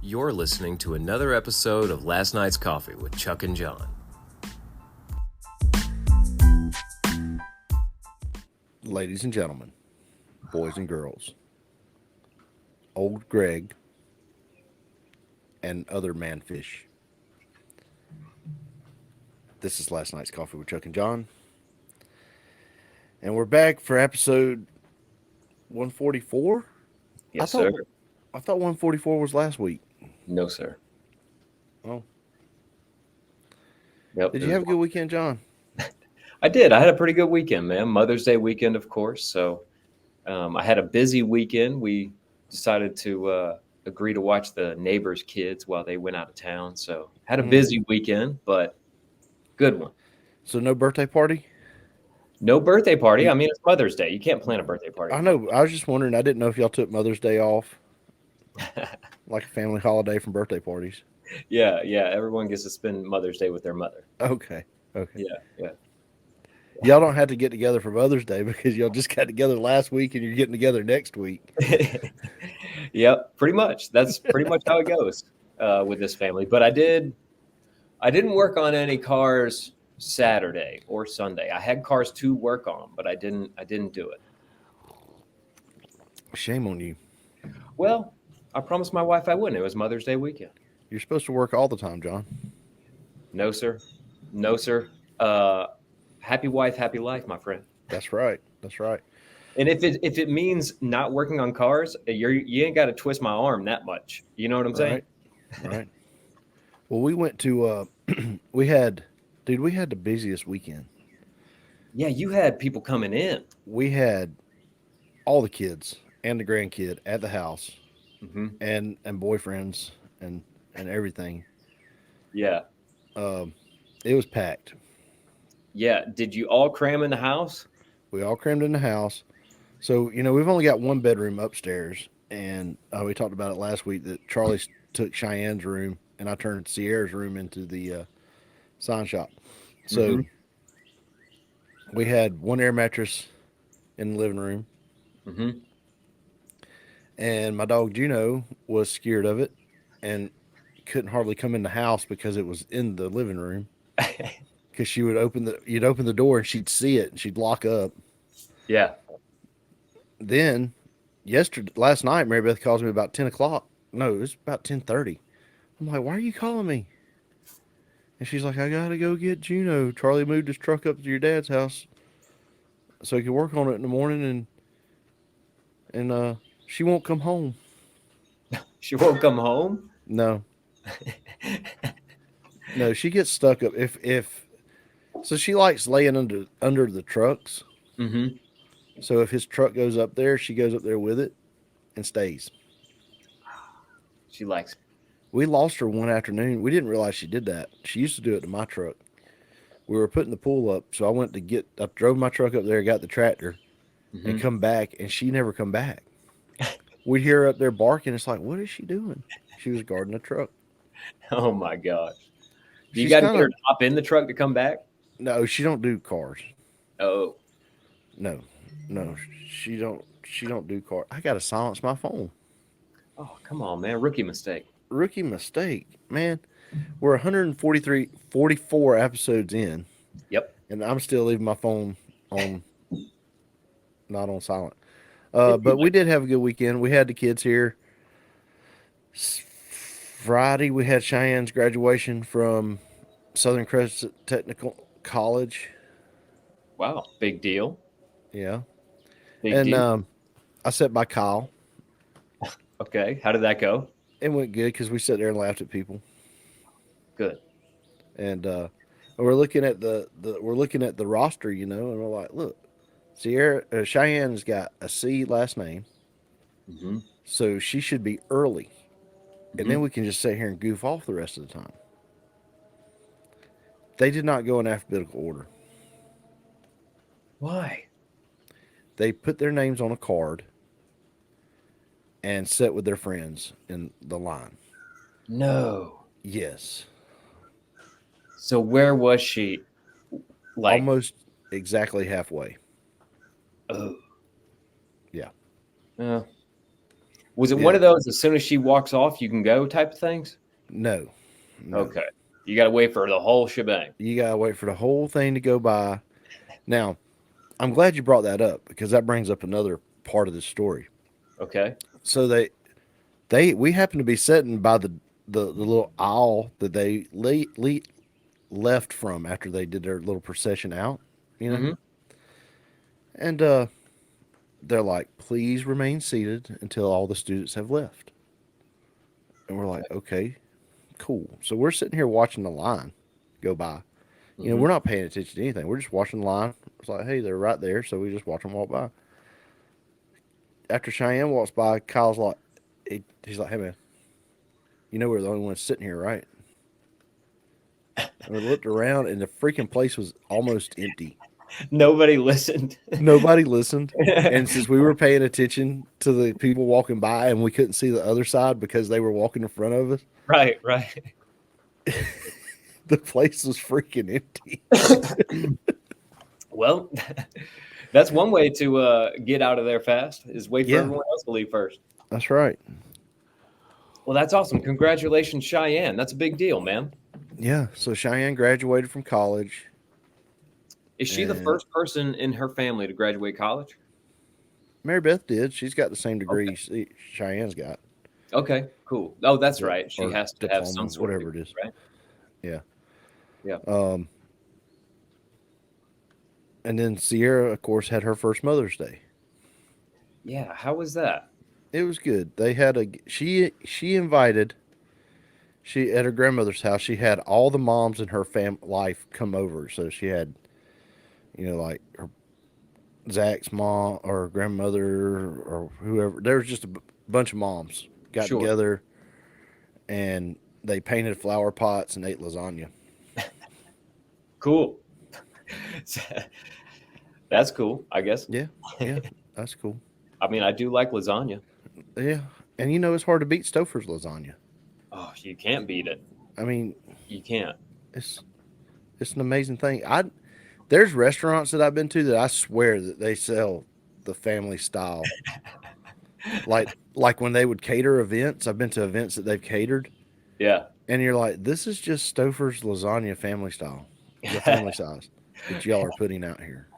You're listening to another episode of Last Night's Coffee with Chuck and Jon. Ladies and gentlemen, boys and girls, old Greg, and other manfish. This is Last Night's Coffee with Chuck and Jon. And we're back for episode 144? Yes, sir. I thought 144 was last week. No, sir. Oh. Yep. Did you have a good weekend, John? I did. I had a pretty good weekend, man. Mother's Day weekend, of course. So I had a busy weekend. We decided to agree to watch the neighbors' kids while they went out of town. So had a busy weekend, but good one. So no birthday party? No birthday party. I mean, it's Mother's Day. You can't plan a birthday party. I know. I was just wondering. I didn't know if y'all took Mother's Day off. Like a family holiday from birthday parties. Yeah. Everyone gets to spend Mother's Day with their mother. Okay. Yeah. Y'all don't have to get together for Mother's Day because y'all just got together last week and you're getting together next week. Yep, pretty much. That's pretty much how it goes with this family. But I didn't work on any cars Saturday or Sunday. I had cars to work on, but I didn't do it. Shame on you. Well, I promised my wife I wouldn't. It was Mother's Day weekend. You're supposed to work all the time, John. No, sir. Happy wife, happy life, my friend. That's right. And if it means not working on cars, you ain't got to twist my arm that much. You know what I'm saying? Right. Well, we went to we had the busiest weekend. Yeah, you had people coming in. We had all the kids and the grandkid at the house, and boyfriends and everything. Yeah. It was packed. Yeah. Did you all cram in the house? We all crammed in the house. So, we've only got one bedroom upstairs, and we talked about it last week that Charlie took Cheyenne's room, and I turned Sierra's room into the sign shop. So we had one air mattress in the living room. And my dog Juno was scared of it and couldn't hardly come in the house because it was in the living room. Because you'd open the door and she'd see it and she'd lock up. Yeah. Then last night, Mary Beth calls me about 10 o'clock. No, it was about 10:30. I'm like, why are you calling me? And she's like, I got to go get Juno. Charlie moved his truck up to your dad's house so he could work on it in the morning, and she won't come home. She won't come home? No. No, she gets stuck up. So she likes laying under the trucks. So if his truck goes up there, she goes up there with it and stays. She likes it. We lost her one afternoon. We didn't realize she did that. She used to do it to my truck. We were putting the pool up, so I drove my truck up there, got the tractor, and come back, and she never come back. We'd hear her up there barking. It's like, what is she doing? She was guarding the truck. Oh my gosh. You got to get her to hop in the truck to come back? No, she don't do cars. Oh. No, she don't do cars. I got to silence my phone. Oh, come on, man. Rookie mistake, man. We're 44 episodes in. Yep. And I'm still leaving my phone on, not on silent. But we did have a good weekend. We had the kids here. Friday, we had Cheyenne's graduation from Southern Crest Technical College. Wow. Big deal. Yeah. Big deal. I sat by Kyle. Okay. How did that go? It went good because we sat there and laughed at people. Good. And we're looking at the roster, and we're like, look, Cheyenne's got a C last name, so she should be early, and then we can just sit here and goof off the rest of the time. They did not go in alphabetical order. Why? They put their names on a card and sat with their friends in the line. No. Yes. So where was she? Like almost exactly halfway. Oh. Yeah. Was it one Yeah. of those as soon as she walks off, you can go type of things? No. Okay. You got to wait for the whole shebang. You gotta wait for the whole thing to go by. Now, I'm glad you brought that up because that brings up another part of this story. Okay. So we happen to be sitting by the little aisle that they left from after they did their little procession out, you know, Mm-hmm. and they're like, "Please remain seated until all the students have left." And we're like, "Okay, cool." So we're sitting here watching the line go by. You know, Mm-hmm. we're not paying attention to anything. We're just watching the line. It's like, hey, they're right there, so we just watch them walk by. After Cheyenne walks by, Kyle's like, he's like, "Hey man, you know we're the only ones sitting here, right?" And we looked around, and the freaking place was almost empty. Nobody listened. Nobody listened. And since we were paying attention to the people walking by, and we couldn't see the other side because they were walking in front of us, Right, right. the place was freaking empty. Well, that's one way to get out of there fast is wait for Yeah, everyone else to leave first. that's right. Well, that's awesome. Congratulations, Cheyenne. That's a big deal, man. Yeah. So Cheyenne graduated from college, Is she the and first person in her family to graduate college? Mary Beth did. She's got the same degree Okay. Cheyenne's got, Okay, cool. Oh, that's the, right. She or has to have diploma, some sort of whatever it degree, is. right? Yeah. Yeah. And then Sierra, of course, had her first Mother's Day. Yeah. How was that? It was good. They had she invited she at her grandmother's house. She had all the moms in her life come over. So she had, you know, like her Zach's mom or grandmother or whoever. There was just a bunch of moms got Sure. together, and they painted flower pots and ate lasagna. Cool. That's cool, I guess. Yeah, yeah, that's cool. I mean, I do like lasagna. Yeah, and you know it's hard to beat Stouffer's lasagna. Oh, you can't beat it. I mean, You can't. it's it's an amazing thing. There's restaurants that I've been to that I swear that they sell the family style. Like when they would cater events, I've been to events that they've catered, Yeah. and you're like, this is just Stouffer's lasagna family style, the family size that y'all are putting out here.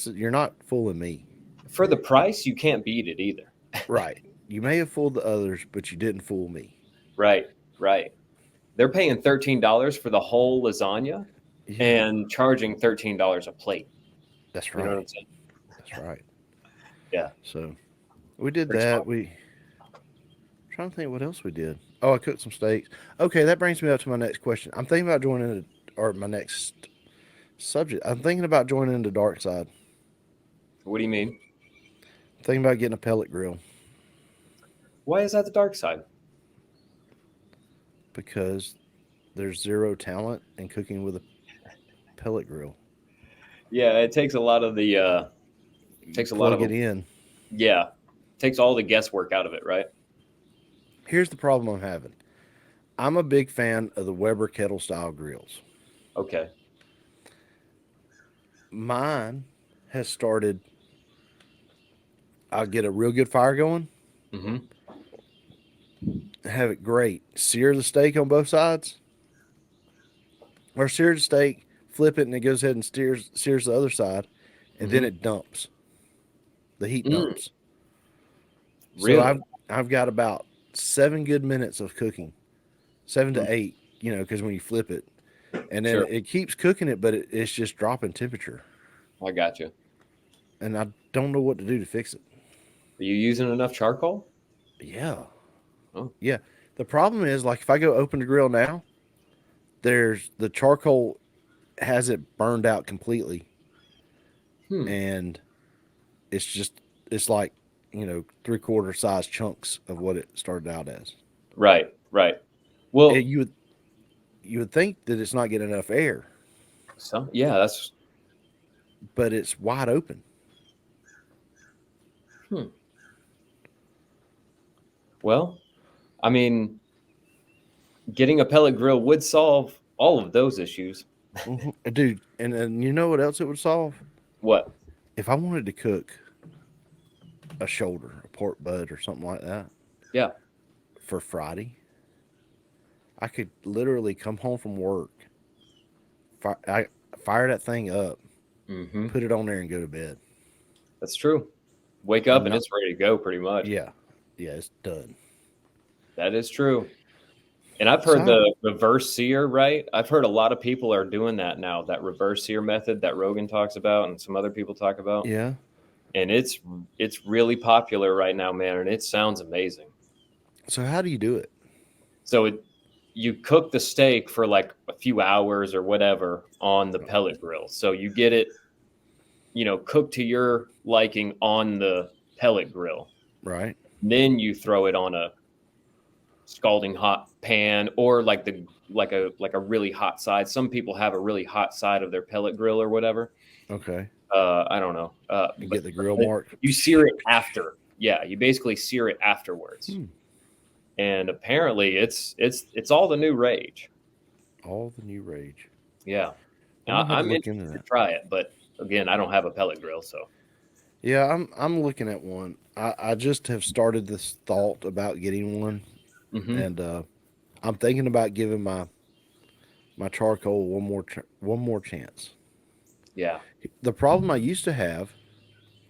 You're not fooling me. For the price, you can't beat it either. Right. You may have fooled the others, but you didn't fool me. Right, right. They're paying $13 for the whole lasagna Yeah, and charging $13 a plate. that's You know what I'm right. saying? That's right. Yeah. So we did Pretty that. smart. I'm trying to think what else we did. Oh, I cooked some steaks. Okay, that brings me up to my next question. I'm thinking about joining or my next subject. I'm thinking about joining the dark side. What do you mean? I'm thinking about getting a pellet grill Why is that the dark side? because there's zero talent in cooking with a pellet grill. Yeah, it takes a lot of the You takes a lot plug of it in. yeah, takes all the guesswork out of it, right? Here's the problem I'm having. I'm a big fan of the Weber kettle style grills. Okay. Mine has started. I'll get a real good fire going, Mm-hmm. have it great. Sear the steak on both sides, or sear the steak, flip it, and it goes ahead and sears the other side, and then Mm-hmm. it dumps. The heat Mm, dumps. So really? I've got about 7 good minutes of cooking, seven Mm, to eight. You know, because when you flip it, and then sure. it keeps cooking it, but it's just dropping temperature, I got you. and I don't know what to do to fix it. Are you using enough charcoal? Yeah, Oh. yeah. The problem is, like, if I go open the grill now, there's the charcoal has it burned out completely, Hmm. and it's like, you know, 3/4 size chunks of what it started out as. Right, right. And Well, you would think that it's not getting enough air, yeah, that's but it's wide open. hmm. Well, I mean, getting a pellet grill would solve all of those issues. Dude. And you know what else it would solve? What? If I wanted to cook a shoulder, a pork butt, or something like that Yeah. for Friday, I could literally come home from work, fire that thing up, Mm-hmm. put it on there, and go to bed. That's true. Wake up I'm and not. it's ready to go pretty much. Yeah, yeah, it's done. That is true. And I've heard So the reverse sear, right? I've heard a lot of people are doing that now, that reverse sear method that Rogan talks about and some other people talk about. yeah. And it's really popular right now, man, and it sounds amazing. So how do you do it? So you cook the steak for like a few hours or whatever on the pellet grill. So you get it, cooked to your liking on the pellet grill. Right. Then you throw it on a scalding hot pan or like a really hot side. Some people have a really hot side of their pellet grill or whatever. Okay. I don't know. And But get the grill mark. you sear it after. Yeah, you basically sear it afterwards. Hmm. And apparently it's all the new rage. All the new rage. Yeah. I'm Now, gonna have to I'm look into interested to that. try it, but again, I don't have a pellet grill, so Yeah, I'm looking at one. I just have started this thought about getting one, mhm. and I'm thinking about giving my charcoal one more chance. Yeah. The problem I used to have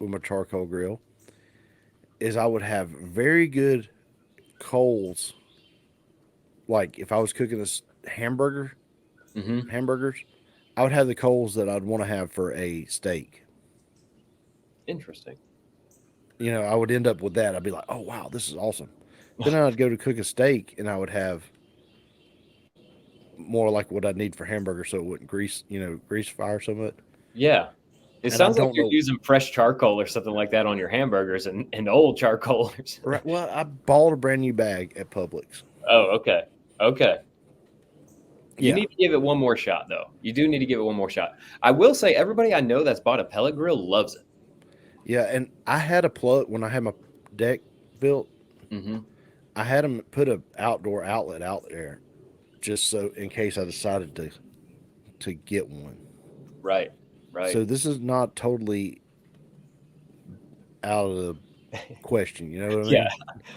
with my charcoal grill is I would have very good coals. Like if I was cooking Mhm. hamburgers, I would have the coals that I'd want to have for a steak. Interesting. I would end up with that. I'd be like, oh wow, this is awesome. Then I'd go to cook a steak and I would have more like what I'd need for hamburger so it wouldn't grease fire so much. Yeah. It And I sounds like don't you're know. using fresh charcoal or something like that on your hamburgers and old charcoal. Right, well, I bought a brand new bag at Publix. Oh, okay. Okay. You Yeah. need to give it one more shot, though. You do need to give it one more shot. I will say, everybody I know that's bought a pellet grill loves it. Yeah, and I had a plug when I had my deck built. Hmm. I had them put an outdoor outlet out there just so in case I decided to get one. Right. Right. So this is not totally out of the question. You know what I mean? Yeah.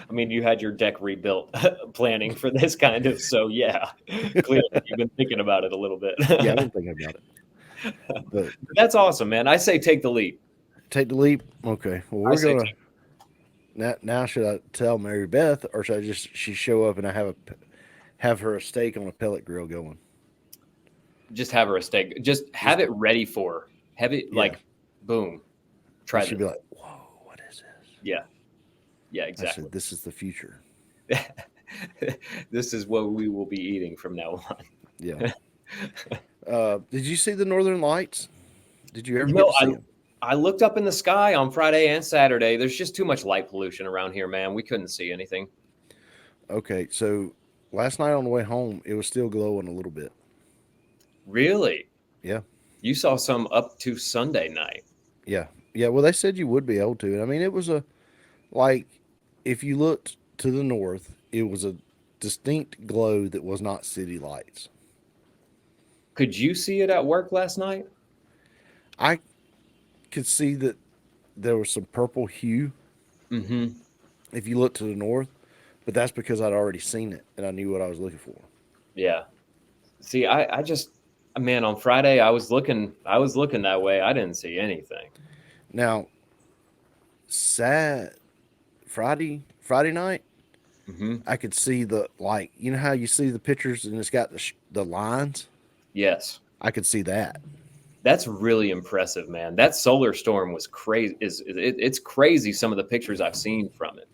I mean, you had your deck rebuilt planning for this kind of, so yeah, clearly you've been thinking about it a little bit. Yeah, I've been thinking about it. But That's awesome, man. I say take the leap. take the leap. Okay. Well, I we're say gonna now. Should I tell Mary Beth, or should I just she show up and I have her a steak on a pellet grill going? just have her a steak. Just have it ready for her. Have it Yeah. like, boom. Try She'd this. be like, "Whoa, what is this?" Yeah. Yeah, I exactly. said, "This is the future." This is what we will be eating from now on. Yeah. Did you see the Northern Lights? Did you ever You get know, to see them? I looked up in the sky on Friday and Saturday. There's just too much light pollution around here, man. We couldn't see anything. Okay, so last night on the way home, it was still glowing a little bit. Really? Yeah. You saw some up to Sunday night. Yeah. Yeah. Well, they said you would be able to. And I mean, it was like, if you looked to the north, it was a distinct glow that was not city lights. Could you see it at work last night? I could see that there was some purple hue Mm-hmm. if you looked to the north, but that's because I'd already seen it and I knew what I was looking for. Yeah. See, I just, man, on Friday I was looking that way. I didn't see anything. Now, Friday night, Mm-hmm. I could see you know how you see the pictures and it's got the lines? Yes. I could see that. That's really impressive, man. That solar storm was crazy. It's crazy some of the pictures I've seen from it.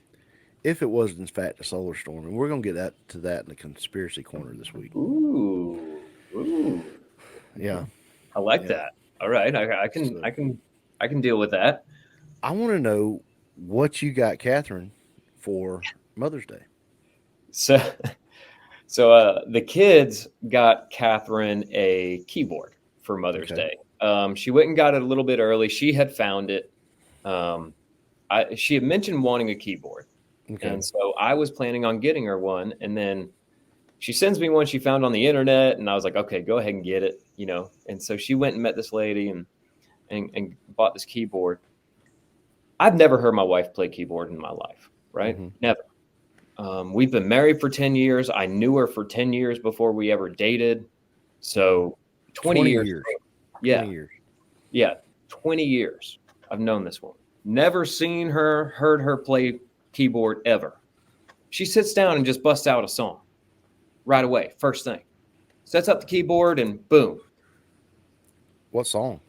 If it was in fact a solar storm, and we're gonna get to that in the conspiracy corner this week. Ooh. Yeah, I like Yeah. that. All right. I can deal with that. I want to know what you got Kathryn for Mother's Day. So the kids got Kathryn a keyboard for Mother's Okay. Day. She went and got it a little bit early. She had found it. She had mentioned wanting a keyboard. Okay. And so I was planning on getting her one. And then she sends me one she found on the internet. And I was like, okay, go ahead and get it, And so she went and met this lady and bought this keyboard. I've never heard my wife play keyboard in my life, right? Mm-hmm. Never. We've been married for 10 years. I knew her for 10 years before we ever dated. So 20 years. 20 years. Yeah. 20 years. I've known this woman. Never seen her, heard her play keyboard ever. She sits down and just busts out a song right away. First thing. Sets up the keyboard and boom. What song?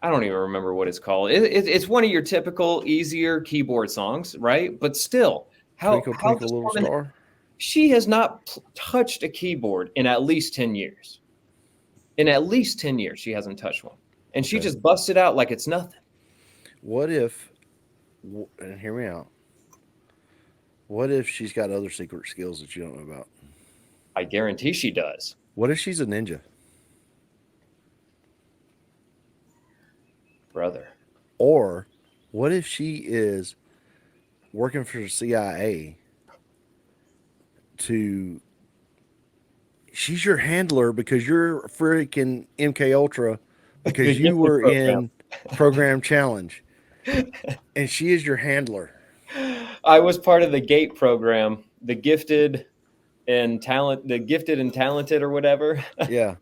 I don't even remember what it's called. It's one of your typical easier keyboard songs, right? But still, Twinkle, how Twinkle, this Little woman, Star? she has not touched a keyboard in at least 10 years. In at least 10 years, she hasn't touched one. And she just busts it out like it's nothing. What if, and hear me out, what if she's got other secret skills that you don't know about? I guarantee she does. What if she's a ninja? Brother. Or what if she is working for the CIA she's your handler because you're freaking MK Ultra because you were in Program Challenge and she is your handler. I was part of the GATE program, the gifted and talented or whatever. Yeah.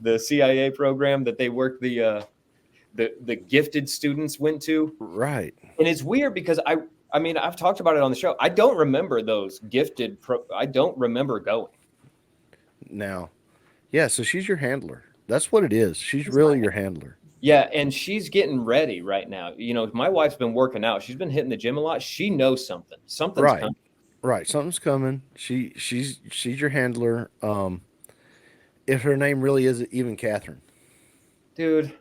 The CIA program that they worked the gifted students went to. Right. And it's weird because I mean, I've talked about it on the show. I don't remember those gifted I don't remember going. Now, yeah, so she's your handler. That's what it is. She's really your handler. Yeah, and she's getting ready right now. You know, my wife's been working out. She's been hitting the gym a lot. She knows something. Something's Right. coming. Right. Something's coming. She's your handler. If her name really is even Kathryn. Dude.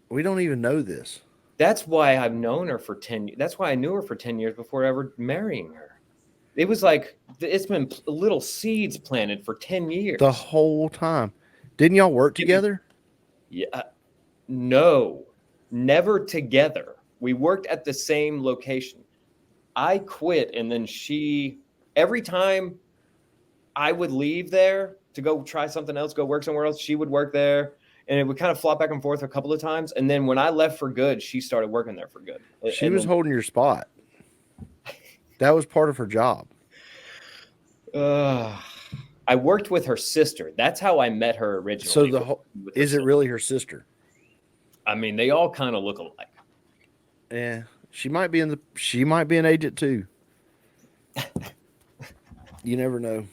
We don't even know this. That's why I've known her for 10 years. That's why I knew her for 10 years before ever marrying her. It was like, it's been little seeds planted for 10 years. The whole time. Didn't y'all work together? Yeah. No. Never together. We worked at the same location. I quit, and then every time I would leave there to go try something else, go work somewhere else, she would work there. And it would kind of flop back and forth a couple of times. And then when I left for good, she started working there for good. She was holding your spot. That was part of her job. I worked with her sister. That's how I met her originally. So is it really her sister? I mean, they all kind of look alike. Yeah, she might be an agent too. You never know.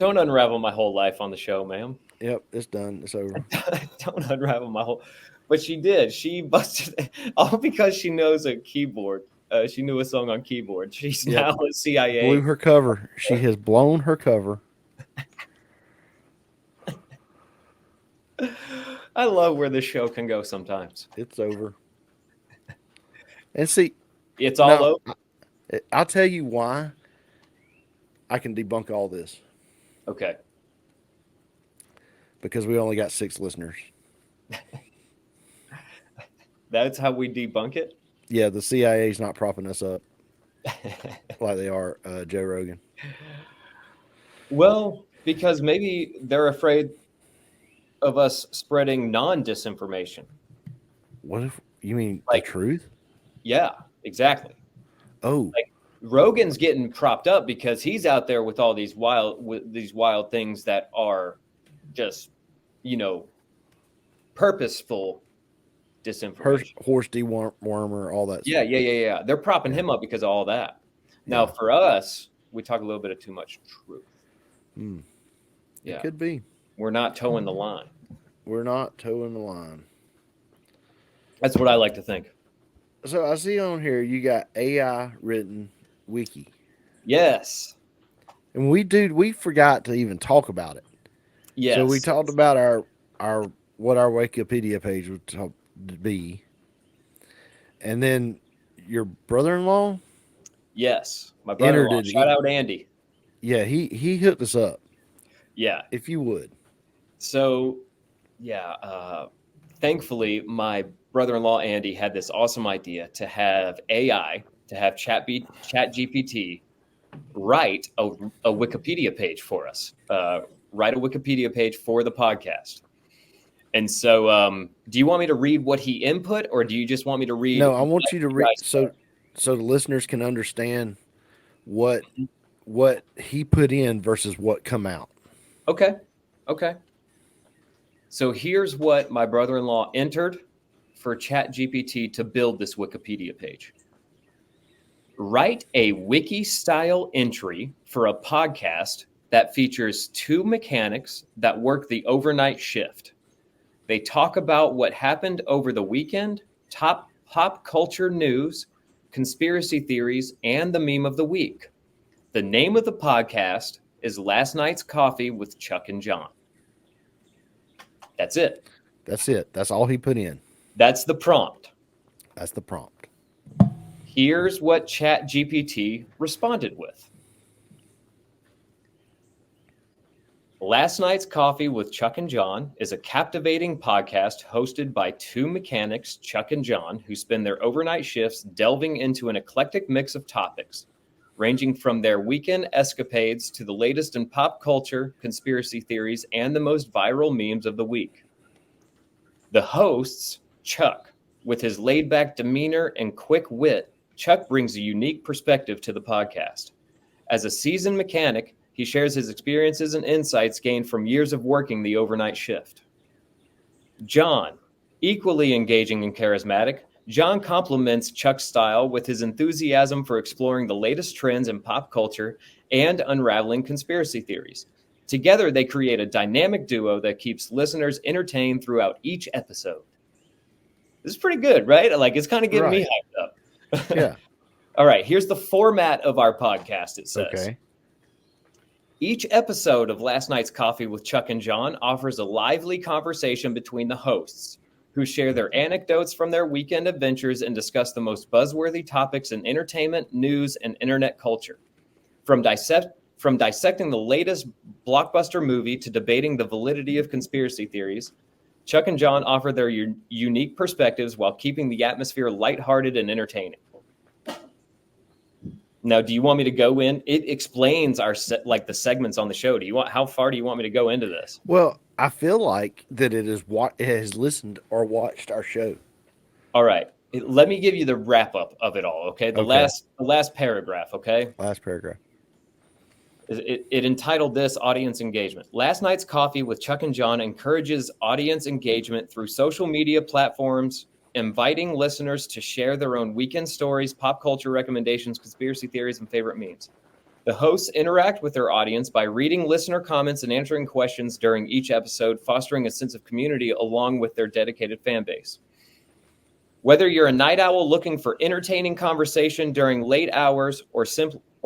Don't unravel my whole life on the show, ma'am. Yep, it's done. It's over. Don't unravel my whole. But she did. She busted all because she knows a keyboard. She knew a song on keyboard. She's now a CIA. Blew her cover. She has blown her cover. I love where this show can go sometimes. It's over. And see, it's all over. I'll tell you why I can debunk all this. Okay. Because we only got 6 listeners. That's how we debunk it? Yeah, the CIA's not propping us up like they are Joe Rogan. Well, because maybe they're afraid of us spreading non-disinformation. What if you mean the truth? Yeah, exactly. Oh, like Rogan's getting propped up because he's out there with all these wild things that are just, purposeful disinformation. Horse dewormer, all that stuff. Yeah. They're propping him up because of all that. Now, for us, we talk a little bit of too much truth. Yeah, it could be. We're not towing the line. We're not towing the line. That's what I like to think. So I see on here you got AI written wiki. Yes. And we forgot to even talk about it. Yes. So we talked about our what our Wikipedia page would be. And then your brother-in-law? Yes. My brother-in-law. Shout out Andy. Yeah, he hooked us up. Yeah. If you would. So, thankfully, my brother-in-law, Andy, had this awesome idea to have AI, to have ChatGPT write a Wikipedia page for us, write a Wikipedia page for the podcast. And so, do you want me to read what he input, or do you just want me to read? No, I want you to read guys so the listeners can understand what he put in versus what come out. Okay. So here's what my brother-in-law entered for ChatGPT to build this Wikipedia page. Write a wiki-style entry for a podcast that features two mechanics that work the overnight shift. They talk about what happened over the weekend, top pop culture news, conspiracy theories, and the meme of the week. The name of the podcast is Last Night's Coffee with Chuck and Jon. That's it. That's all he put in. That's the prompt. Here's what ChatGPT responded with. Last Night's Coffee with Chuck and Jon is a captivating podcast hosted by two mechanics, Chuck and Jon, who spend their overnight shifts delving into an eclectic mix of topics, ranging from their weekend escapades to the latest in pop culture, conspiracy theories, and the most viral memes of the week. The hosts, Chuck, with his laid-back demeanor and quick wit, Chuck brings a unique perspective to the podcast. As a seasoned mechanic, he shares his experiences and insights gained from years of working the overnight shift. Jon, equally engaging and charismatic, Jon complements Chuck's style with his enthusiasm for exploring the latest trends in pop culture and unraveling conspiracy theories. Together, they create a dynamic duo that keeps listeners entertained throughout each episode. This is pretty good, right? Like, it's kind of getting me hyped up. Yeah. All right, here's the format of our podcast, it says. Okay. Each episode of Last Night's Coffee with Chuck and Jon offers a lively conversation between the hosts, who share their anecdotes from their weekend adventures and discuss the most buzzworthy topics in entertainment, news, and internet culture. From dissecting the latest blockbuster movie to debating the validity of conspiracy theories, Chuck and Jon offer their unique perspectives while keeping the atmosphere lighthearted and entertaining. Now, do you want me to go in? It explains the segments on the show. How far do you want me to go into this? Well, I feel like that it has listened or watched our show. All right. Let me give you the wrap up of it all. Okay. The last paragraph. Okay. Last paragraph. It entitled this Audience Engagement. Last Night's Coffee with Chuck and Jon encourages audience engagement through social media platforms, inviting listeners to share their own weekend stories, pop culture recommendations, conspiracy theories, and favorite memes. The hosts interact with their audience by reading listener comments and answering questions during each episode, fostering a sense of community along with their dedicated fan base. Whether you're a night owl looking for entertaining conversation during late hours or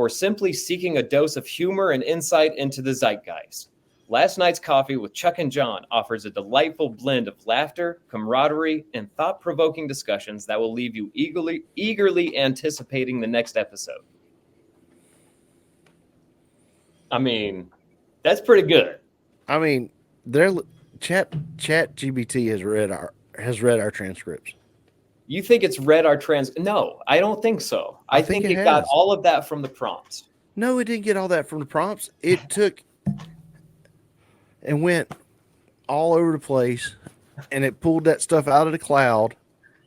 simply seeking a dose of humor and insight into the zeitgeist, Last Night's Coffee with Chuck and Jon offers a delightful blend of laughter, camaraderie, and thought-provoking discussions that will leave you eagerly anticipating the next episode. I mean, that's pretty good. I mean, ChatGPT has read our transcripts. You think it's read our No, I don't think so. I think it got all of that from the prompts. No, it didn't get all that from the prompts. It took and went all over the place, and it pulled that stuff out of the cloud.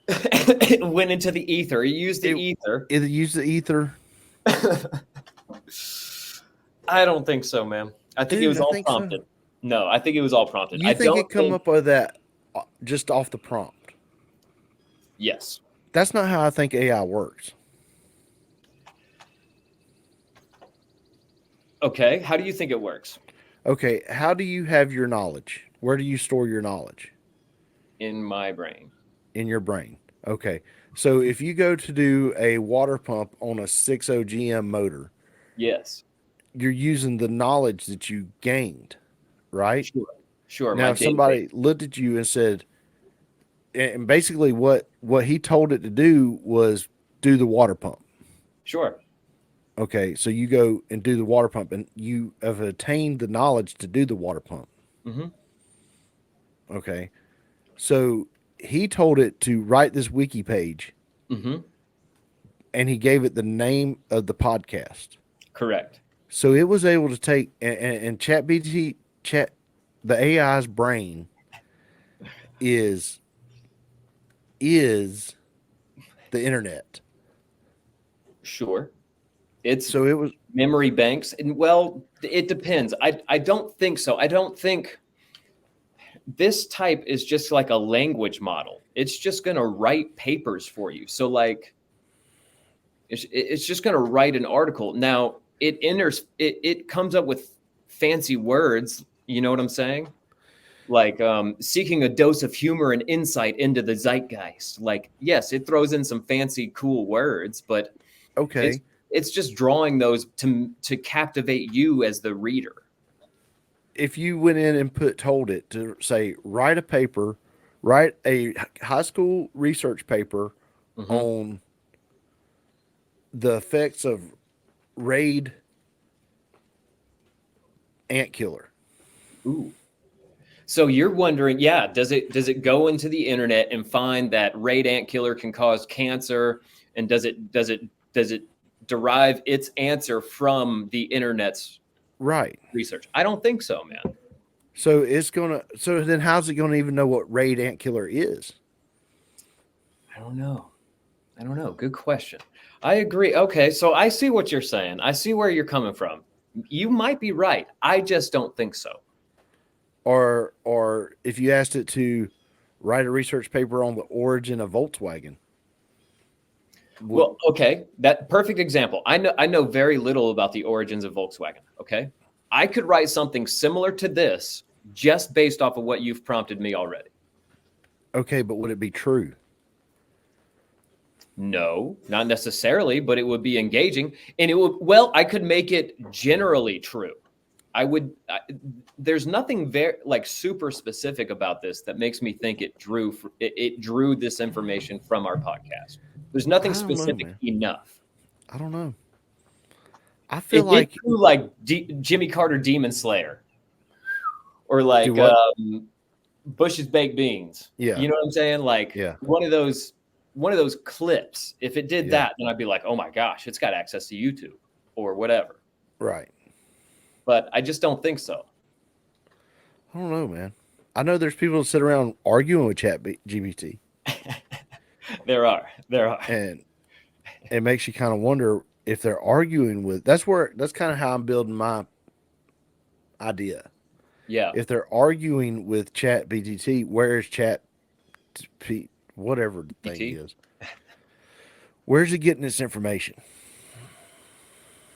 It went into the ether. It used the ether. It used the ether. I don't think so, man. I think it was all prompted. So. No, I think it was all prompted. You think it come up with that just off the prompt? Yes. That's not how I think AI works. Okay. How do you think it works? Okay. How do you have your knowledge? Where do you store your knowledge? In my brain. In your brain. Okay. So if you go to do a water pump on a 6.0 GM motor. Yes. You're using the knowledge that you gained, right? Sure. Now, if somebody looked at you and said, and basically what he told it to do was do the water pump. Sure. Okay, so you go and do the water pump, and you have attained the knowledge to do the water pump. Mm-hmm. Okay, so he told it to write this wiki page, and he gave it the name of the podcast. Correct. So it was able to take and the AI's brain is the internet. Sure. It's So it was memory banks. And well, it depends. I don't think so. I don't think this type is just like a language model. It's just going to write papers for you. So like, it's just going to write an article. Now it comes up with fancy words. You know what I'm saying? Like seeking a dose of humor and insight into the zeitgeist. Like, yes, it throws in some fancy, cool words, but okay. it's just drawing those to captivate you as the reader. If you went in and told it to say, write a high school research paper Mm-hmm. on the effects of raid ant killer. Ooh. So you're wondering, yeah, does it go into the internet and find that raid ant killer can cause cancer, and does it derive its answer from the internet's Right. research? I don't think so, man. So so then how's it gonna even know what raid ant killer is? I don't know. Good question. I agree. Okay, so I see what you're saying. I see where you're coming from. You might be right. I just don't think so. Or if you asked it to write a research paper on the origin of Volkswagen. Well, okay, that perfect example. I know very little about the origins of Volkswagen, okay? I could write something similar to this just based off of what you've prompted me already. Okay, but would it be true? No, not necessarily, but it would be engaging, and I could make it generally true. There's nothing very like super specific about this that makes me think it drew this information from our podcast. There's nothing specific enough. I don't know. I feel It drew like Jimmy Carter Demon Slayer, or like Bush's Baked Beans. Yeah. You know what I'm saying? Like one of those clips. If it did that, then I'd be like, oh my gosh, it's got access to YouTube or whatever. Right. But I just don't think so. I don't know, man. I know there's people that sit around arguing with ChatGPT. There are. And it makes you kind of wonder if they're arguing with, that's kind of how I'm building my idea. Yeah. If they're arguing with ChatGPT, where's whatever the thing is, where's it getting this information?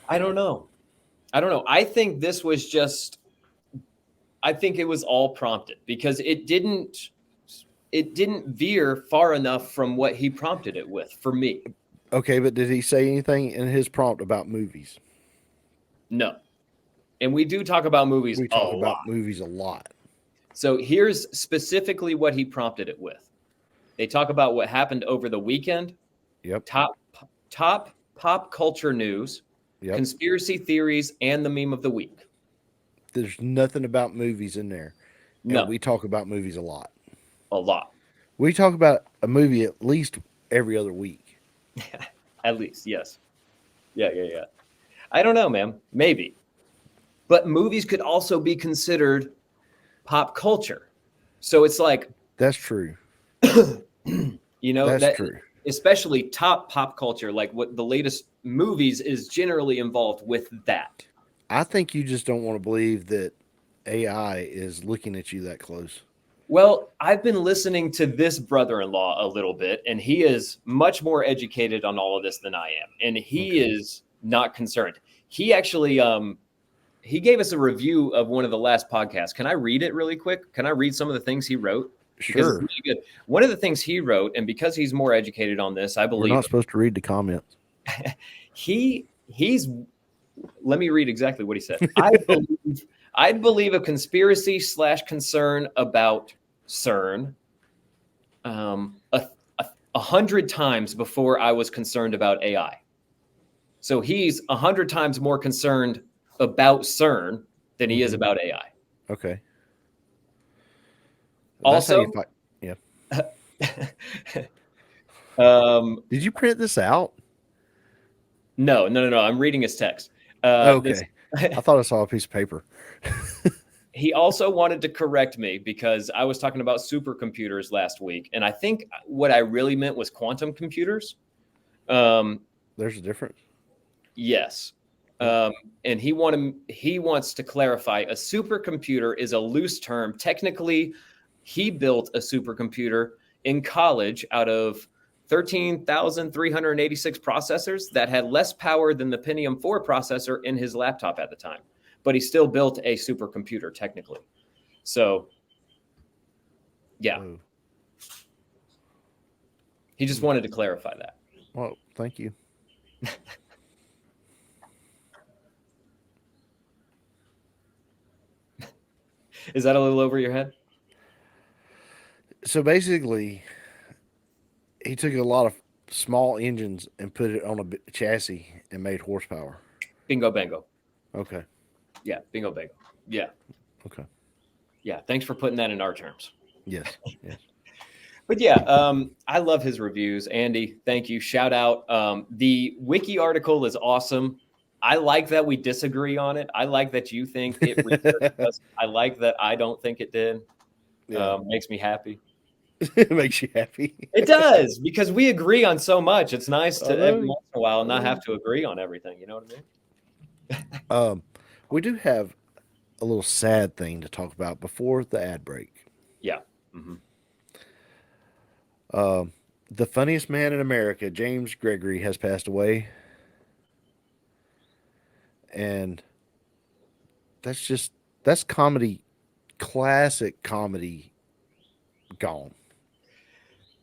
I don't know. I think this was I think it was all prompted because it didn't veer far enough from what he prompted it with for me. Okay, but did he say anything in his prompt about movies? No. And we do talk about movies We talk about movies a lot. So here's specifically what he prompted it with. They talk about what happened over the weekend. Yep. Top pop culture news, conspiracy theories, and the meme of the week. There's nothing about movies in there. No. And we talk about movies a lot. A lot. We talk about a movie at least every other week. At least, yes. Yeah. I don't know, man. Maybe. But movies could also be considered pop culture. So it's like... That's true. You know, that's true. Especially top pop culture, like what the latest movies is generally involved with that. I think you just don't want to believe that AI is looking at you that close. Well, I've been listening to this brother-in-law a little bit, and he is much more educated on all of this than I am. And he is not concerned. He actually, he gave us a review of one of the last podcasts. Can I read it really quick? Can I read some of the things he wrote? Sure. Because it's really good. One of the things he wrote, and because he's more educated on this, I believe... We're not supposed to read the comments. He's... Let me read exactly what he said. I'd believe a conspiracy / concern about CERN 100 times before I was concerned about AI. So he's 100 times more concerned about CERN than he is about AI. Okay. Also, did you print this out? No. I'm reading his text. Okay. I thought I saw a piece of paper. He also wanted to correct me because I was talking about supercomputers last week, and I think what I really meant was quantum computers. There's a difference. Yes. And he wants to clarify a supercomputer is a loose term. Technically, he built a supercomputer in college out of 13,386 processors that had less power than the Pentium 4 processor in his laptop at the time. But he still built a supercomputer technically. So, yeah. Whoa. He just wanted to clarify that. Well, thank you. Is that a little over your head? So basically, he took a lot of small engines and put it on a chassis and made horsepower. Bingo, bango. Okay. Yeah, bingo, bango. Yeah. Okay. Yeah, thanks for putting that in our terms. Yes. Yes. But yeah, I love his reviews. Andy, thank you. Shout out. The wiki article is awesome. I like that we disagree on it. I like that you think it researched us. I like that I don't think it did. Yeah. Makes me happy. It makes you happy. It does, because we agree on so much. It's nice to every once in a while not have to agree on everything. You know what I mean? We do have a little sad thing to talk about before the ad break. Yeah. Mm-hmm. The funniest man in America, James Gregory, has passed away. And that's comedy, classic comedy gone.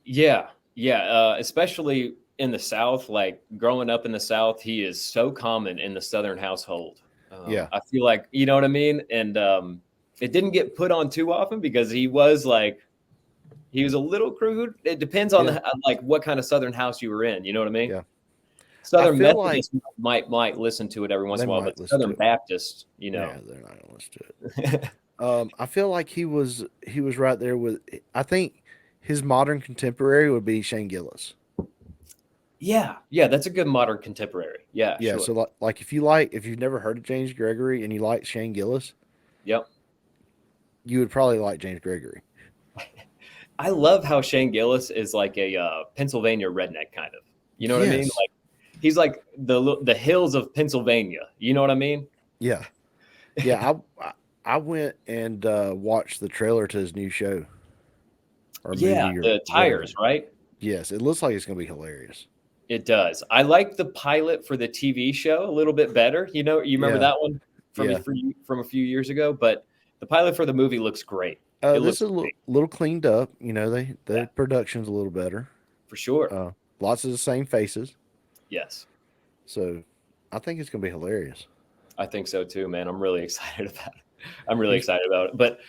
Yeah. Yeah. Especially in the South, like growing up in the South, he is so common in the Southern household. Yeah. I feel like, you know what I mean? And it didn't get put on too often because he was a little crude. It depends on like what kind of Southern house you were in. You know what I mean? Yeah. Southern Methodists might listen to it every once in a while, but Southern Baptists, Baptists, you know, yeah, they're not gonna listen to it. I feel like he was right there with. I think his modern contemporary would be Shane Gillis. Yeah, that's a good modern contemporary. Yeah, Yeah. sure. So like if you've never heard of James Gregory and you like Shane Gillis, Yep. you would probably like James Gregory. I love how Shane Gillis is like a Pennsylvania redneck kind of. You know what I mean? Yes. Like he's like the hills of Pennsylvania. You know what I mean? Yeah. Yeah. I went and watched the trailer to his new show. Or Yeah, movie or the tires, whatever. right? Yes, it looks like it's gonna be hilarious. It does. I like the pilot for the TV show a little bit better. You know, you remember that one from a few years ago, but the pilot for the movie looks great. This is a little cleaned up. You know, the production's a little better. For sure. Lots of the same faces. Yes. So I think it's gonna be hilarious. I think so too, man. I'm really excited about it. But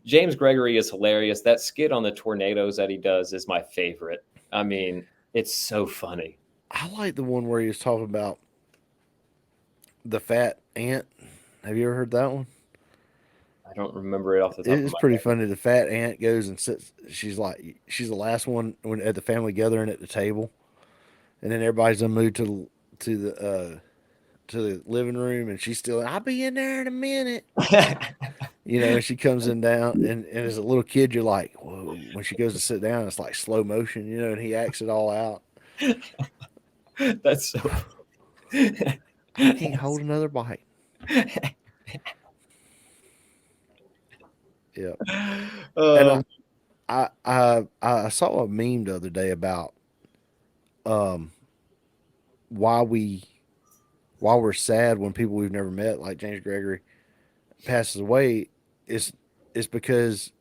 James Gregory is hilarious. That skit on the tornadoes that he does is my favorite. I mean, it's so funny. I like the one where he was talking about the fat ant. Have you ever heard that one? I don't remember it off the top of my head. It's pretty funny. The fat ant goes and sits. She's the last one when at the family gathering at the table, and then everybody's moved to the living room, and she's still. I'll be in there in a minute. You know, and she comes in down, and as a little kid, you're like, whoa. When she goes to sit down, it's like slow motion, you know, and he acts it all out. That's so. I can't hold another bite. Yeah. And I saw a meme the other day about why we're sad when people we've never met, like James Gregory, passes away. It's because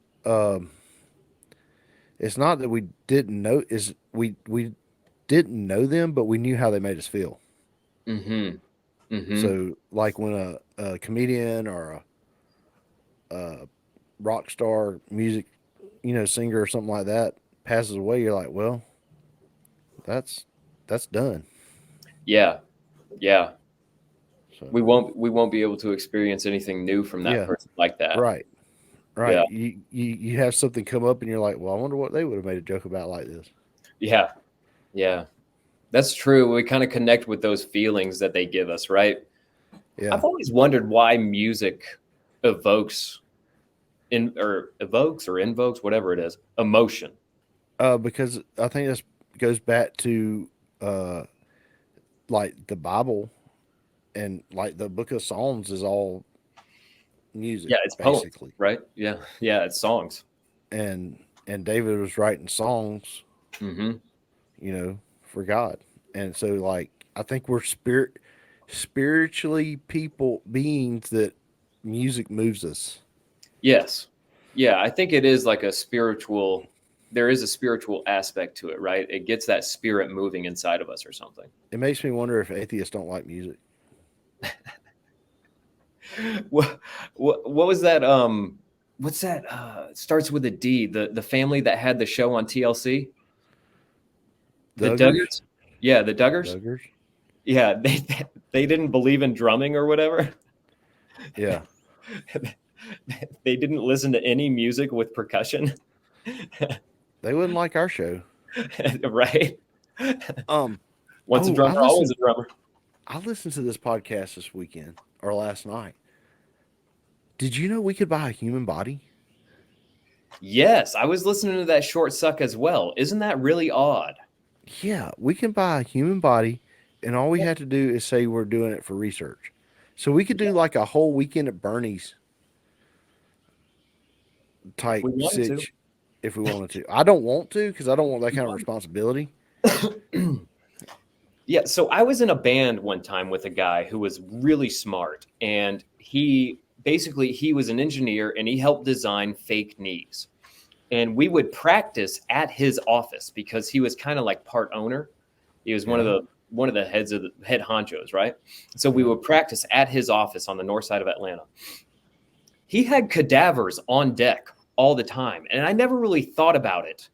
it's not that we didn't know, is we didn't know them, but we knew how they made us feel. Mm-hmm. Mm-hmm. So like when a comedian or a rock star music, you know, singer or something like that passes away, you're like, well, that's done. Yeah. So, we won't be able to experience anything new from that person like that. Right. Yeah. You have something come up and you're like, well, I wonder what they would have made a joke about like this. Yeah. That's true. We kind of connect with those feelings that they give us, right? Yeah. I've always wondered why music evokes or invokes, whatever it is, emotion. Because I think this goes back to like the Bible and like the Book of Psalms is all music, Yeah, it's poems, basically. right? Yeah, yeah, it's songs. And David was writing songs, Hmm. for God. And so like I think we're spiritually people beings that music moves us. Yes. Yeah, I think it is like a spiritual, there is a spiritual aspect to it, right? It gets that spirit moving inside of us or something. It makes me wonder if atheists don't like music. What was that? What's that? Starts with a D. The family that had the show on TLC, the Duggars? Duggars. Yeah, the Duggars. Duggars? Yeah, they didn't believe in drumming or whatever. Yeah. They didn't listen to any music with percussion. They wouldn't like our show. Right. Um Once a oh, drummer, always a drummer. I listened to this podcast this weekend or last night. Did you know we could buy a human body? Yes, I was listening to that short suck as well. Isn't that really odd? Yeah, we can buy a human body, and all we have to do is say we're doing it for research. So we could do like a whole weekend at Bernie's type We wanted to. sitch if we wanted to. I don't want to because I don't want that kind of responsibility. Yeah, so I was in a band one time with a guy who was really smart, and he was an engineer and he helped design fake knees. And we would practice at his office because he was kind of like part owner. He was one of the heads of the head honchos, right? So we would practice at his office on the north side of Atlanta. He had cadavers on deck all the time, and I never really thought about it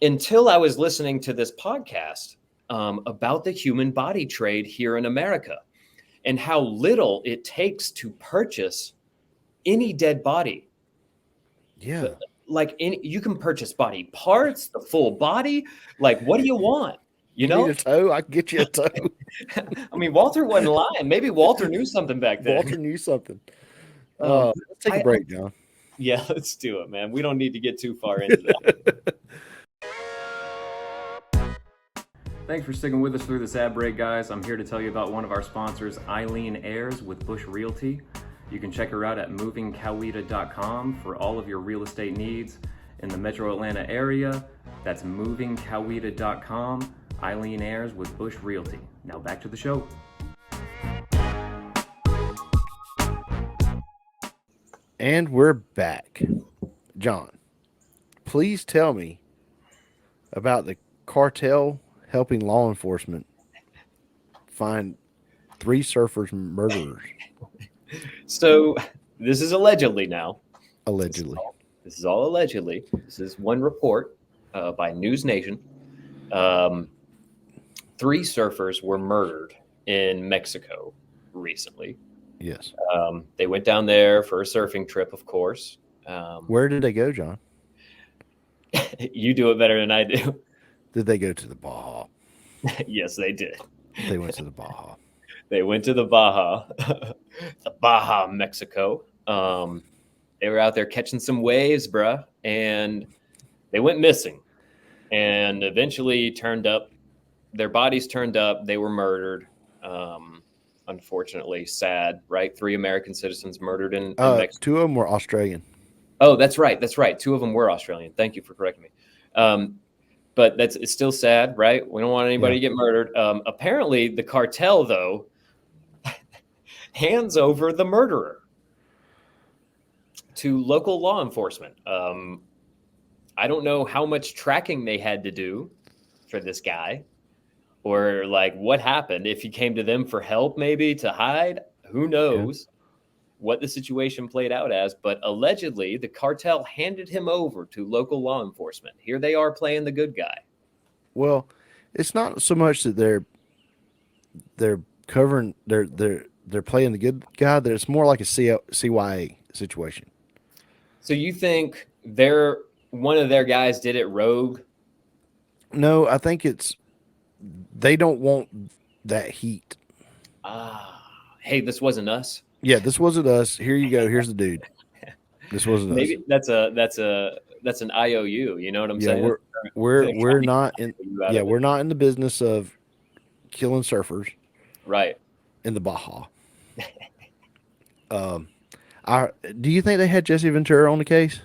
until I was listening to this podcast about the human body trade here in America and how little it takes to purchase any dead body. Yeah. Like you can purchase body parts, the full body. Like, what do you want? You know, need a toe? I can get you a toe. I mean, Walter wasn't lying. Maybe Walter knew something back then. Walter knew something. Let's take a break, John. Yeah, let's do it, man. We don't need to get too far into that. Thanks for sticking with us through this ad break, guys. I'm here to tell you about one of our sponsors, Eileen Ayers with Bush Realty. You can check her out at movingcoweta.com for all of your real estate needs in the metro Atlanta area. That's movingcoweta.com. Eileen Ayers with Bush Realty. Now back to the show. And we're back. John, please tell me about the cartel helping law enforcement find 3 surfers murderers. So this is allegedly now. Allegedly. This is all allegedly. This is one report by News Nation. 3 surfers were murdered in Mexico recently. Yes. They went down there for a surfing trip, of course. Where did they go, John? You do it better than I do. Did they go to the Baja? Yes, they did. They went to the Baja. They went to the Baja, the Baja, Mexico. They were out there catching some waves, bruh, and they went missing. And eventually turned up. Their bodies turned up. They were murdered. Unfortunately, sad, right? 3 American citizens murdered in Mexico. 2 of them were Australian. Oh, that's right. That's right. 2 of them were Australian. Thank you for correcting me. But it's still sad, right? We don't want anybody to get murdered. Apparently, the cartel, though, hands over the murderer to local law enforcement. I don't know how much tracking they had to do for this guy, or like what happened. If he came to them for help, maybe to hide, who knows what the situation played out as. But allegedly, the cartel handed him over to local law enforcement. Here they are playing the good guy. Well, it's not so much that they're covering they're playing the good guy. That it's more like a CYA situation. So you think one of their guys did it rogue? No, I think they don't want that heat. Hey, this wasn't us. Yeah, this wasn't us. Here you go. Here's the dude. This wasn't us. Maybe that's an IOU. You know what I'm Yeah, saying? we're not in. You out Yeah, of it. we're not in the business of killing surfers Right. in the Baja. I do you think they had Jesse Ventura on the case?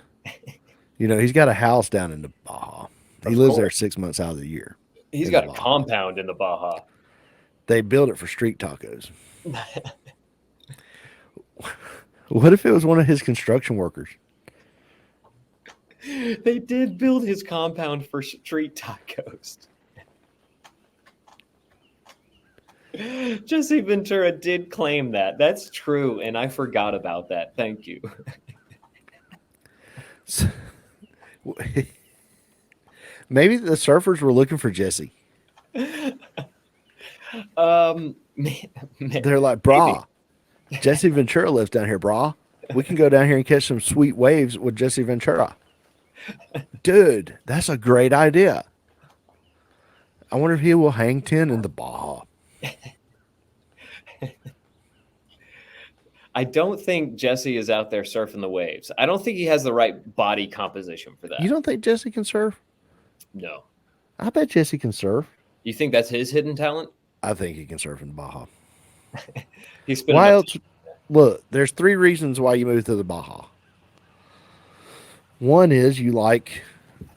You know, he's got a house down in the Baja. He Of lives there course. 6 months out of the year He's in the got a Baja. compound in the Baja. They build it for street tacos. What if it was one of his construction workers? They did build his compound for street tacos. Jesse Ventura did claim that. That's true, and I forgot about that. Thank you. Maybe the surfers were looking for Jesse. Man, They're like, brah, Jesse Ventura lives down here, brah. We can go down here and catch some sweet waves with Jesse Ventura. Dude, that's a great idea. I wonder if he will hang 10 in the Baja. I don't think Jesse is out there surfing the waves. I don't think he has the right body composition for that. You don't think Jesse can surf? No. I bet Jesse can surf. You think that's his hidden talent? I think he can surf in the Baja. He's spent Why enough else? Look, there's 3 reasons why you move to the Baja. One is you like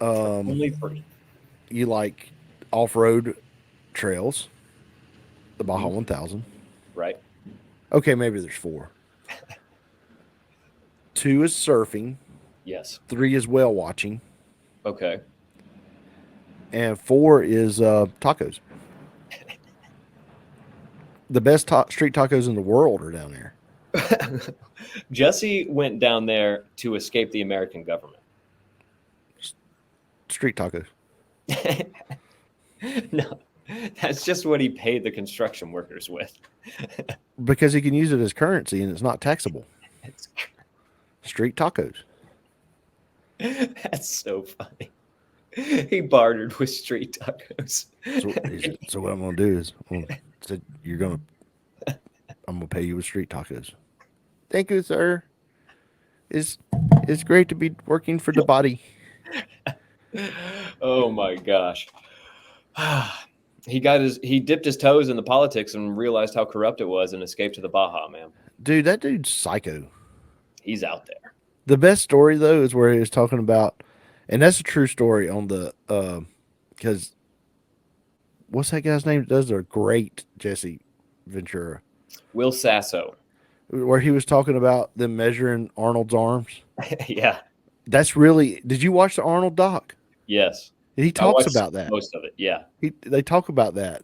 only 3. you like off-road trails, the Baja 1000. Right. Okay, maybe there's 4. 2 is surfing. Yes. 3 is whale watching. Okay. And 4 is tacos. The best street tacos in the world are down there. Jesse went down there to escape the American government. Street tacos. No, that's just what he paid the construction workers with. Because he can use it as currency and it's not taxable. It's, Street tacos. that's so funny. He bartered with street tacos. So what I'm going to do is I'm going to pay you with street tacos. Thank you, sir. It's great to be working for the body. Oh my gosh. He dipped his toes in the politics and realized how corrupt it was and escaped to the Baja, man. Dude, that dude's psycho. He's out there. The best story though is where he was talking about, and that's a true story on the because what's that guy's name that does the great Jesse Ventura? Will Sasso. Where he was talking about them measuring Arnold's arms. Yeah. That's really. Did you watch the Arnold doc? Yes. He talks about that. Most of it, yeah. They talk about that.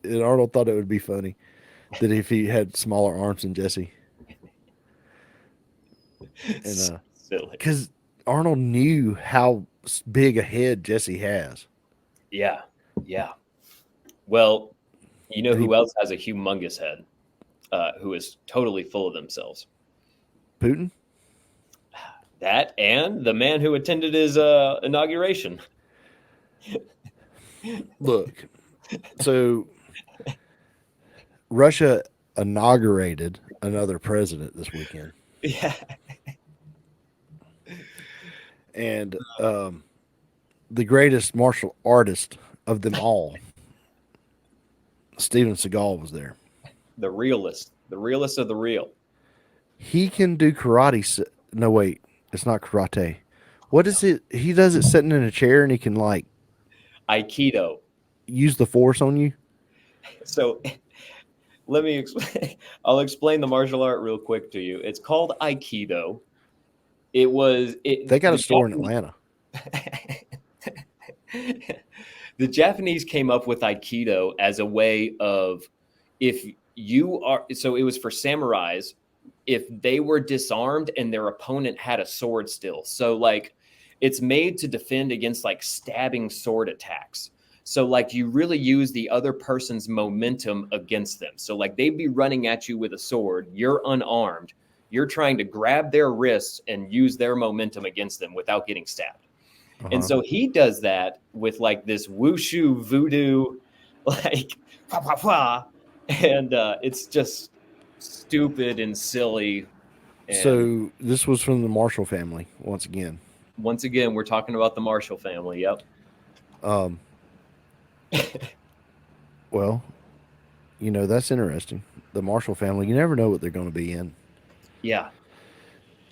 And Arnold thought it would be funny that if he had smaller arms than Jesse. And silly. because Arnold knew how big a head Jesse has. Yeah. Yeah. Well, you know who else has a humongous head? Who is totally full of themselves? Putin? That and the man who attended his inauguration. Look, so Russia inaugurated another president this weekend. Yeah. And the greatest martial artist of them all, Steven Seagal, was there. The realist of the real. He can do karate. No, wait, it's not karate. What is it? He does it sitting in a chair and he can like Aikido. Use the force on you. So let me explain. I'll explain the martial art real quick to you. It's called Aikido. They got a store in Atlanta. The Japanese came up with Aikido as a way of so it was for samurais if they were disarmed and their opponent had a sword still. So like it's made to defend against like stabbing sword attacks. So like you really use the other person's momentum against them. So like they'd be running at you with a sword, you're unarmed, you're trying to grab their wrists and use their momentum against them without getting stabbed. Uh-huh. And so he does that with like this wushu voodoo, like, and it's just stupid and silly. And So this was from the Marshall family once again. once again, we're talking about the Marshall family. Yep. Um, well, that's interesting. The Marshall family, you never know what they're going to be in. Yeah.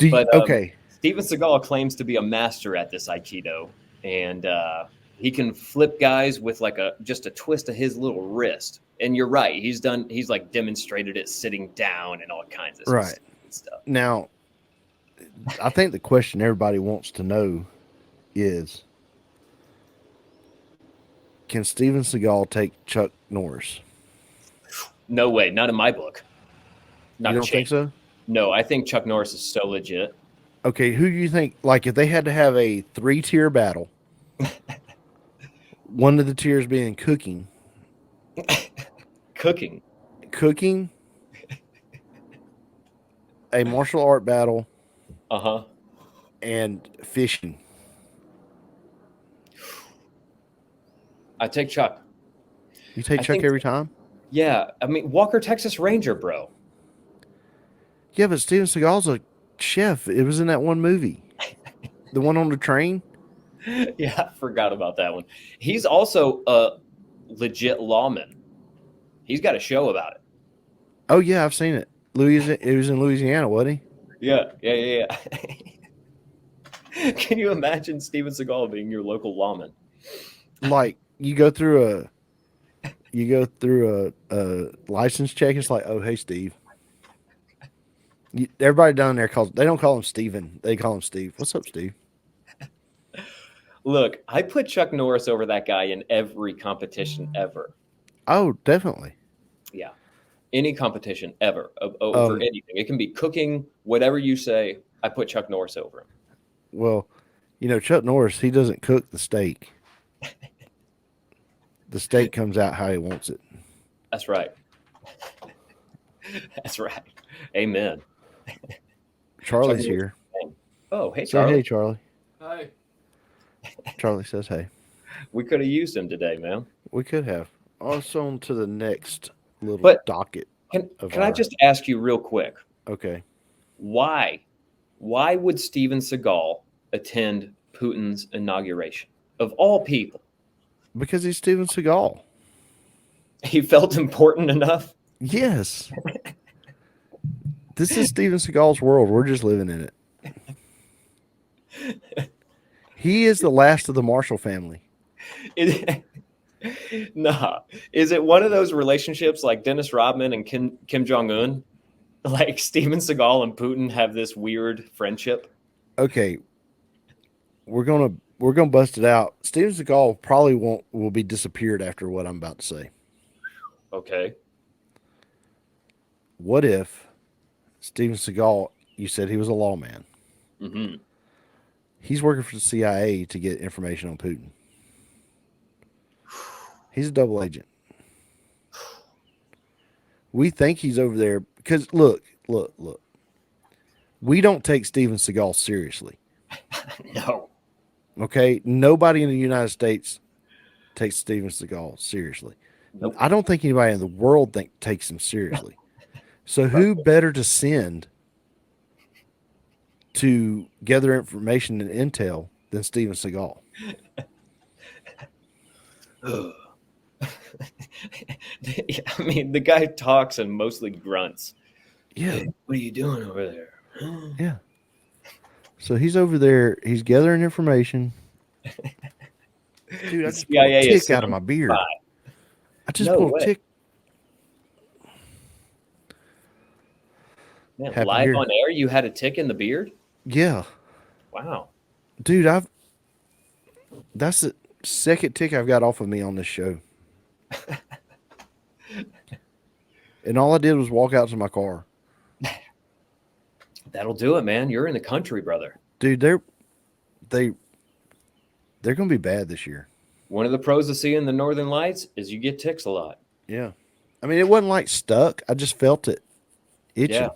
But okay. Steven Seagal claims to be a master at this Aikido, and he can flip guys with like just a twist of his little wrist. And you're right. He's like demonstrated it sitting down and all kinds of stuff. Now, I think the question everybody wants to know is, can Steven Seagal take Chuck Norris? No way. Not in my book. You don't think so? No, I think Chuck Norris is so legit. Okay, who do you think, like, if they had to have a 3-tier battle, one of the tiers being cooking, a martial art battle, and fishing. I take Chuck. You take Chuck every time? Yeah, I mean, Walker, Texas Ranger, bro. Yeah, but Steven Seagal's a chef. It was in that one movie. The one on the train? Yeah, I forgot about that one. He's also a legit lawman. He's got a show about it. Oh, yeah, I've seen it. It was in Louisiana, wasn't he? Yeah. Can you imagine Steven Seagal being your local lawman? Like, you go through a license check. It's like, oh, hey, Steve. Everybody down there they don't call him Steven. They call him Steve. What's up, Steve? Look, I put Chuck Norris over that guy in every competition ever. Oh, definitely. Yeah. Any competition ever over anything. It can be cooking, whatever you say. I put Chuck Norris over him. Well, Chuck Norris, he doesn't cook the steak. The steak comes out how he wants it. That's right. That's right. Amen. Charlie's here. Oh, hey, Charlie. Say hey, Charlie. Hi. Charlie says hey. We could have used him today, man. We could have. Also, on to the next little docket. Can I just ask you real quick? Okay. Why would Steven Seagal attend Putin's inauguration? Of all people. Because he's Steven Seagal. He felt important enough? Yes. This is Steven Seagal's world. We're just living in it. He is the last of the Marshall family. Nah. Is it one of those relationships like Dennis Rodman and Kim Jong-un? Like Steven Seagal and Putin have this weird friendship? Okay. We're gonna bust it out. Steven Seagal probably will be disappeared after what I'm about to say. Okay. What if Steven Seagal, you said he was a lawman. Mm-hmm. He's working for the CIA to get information on Putin. He's a double agent. We think he's over there because look. We don't take Steven Seagal seriously. No. Okay? Nobody in the United States takes Steven Seagal seriously. Nope. I don't think anybody in the world takes him seriously. So who better to send to gather information and intel than Steven Seagal? I mean, the guy talks and mostly grunts. Yeah. Hey, what are you doing over there? Yeah. So he's over there. He's gathering information. Dude, I just pulled a tick out of my beard. I just pulled a tick. Man, live on air, you had a tick in the beard? Yeah. Wow. Dude, that's the second tick I've got off of me on this show. And all I did was walk out to my car. That'll do it, man. You're in the country, brother. Dude, they're going to be bad this year. One of the pros of seeing the Northern Lights is you get ticks a lot. Yeah. I mean, it wasn't like stuck. I just felt it itching. Yeah.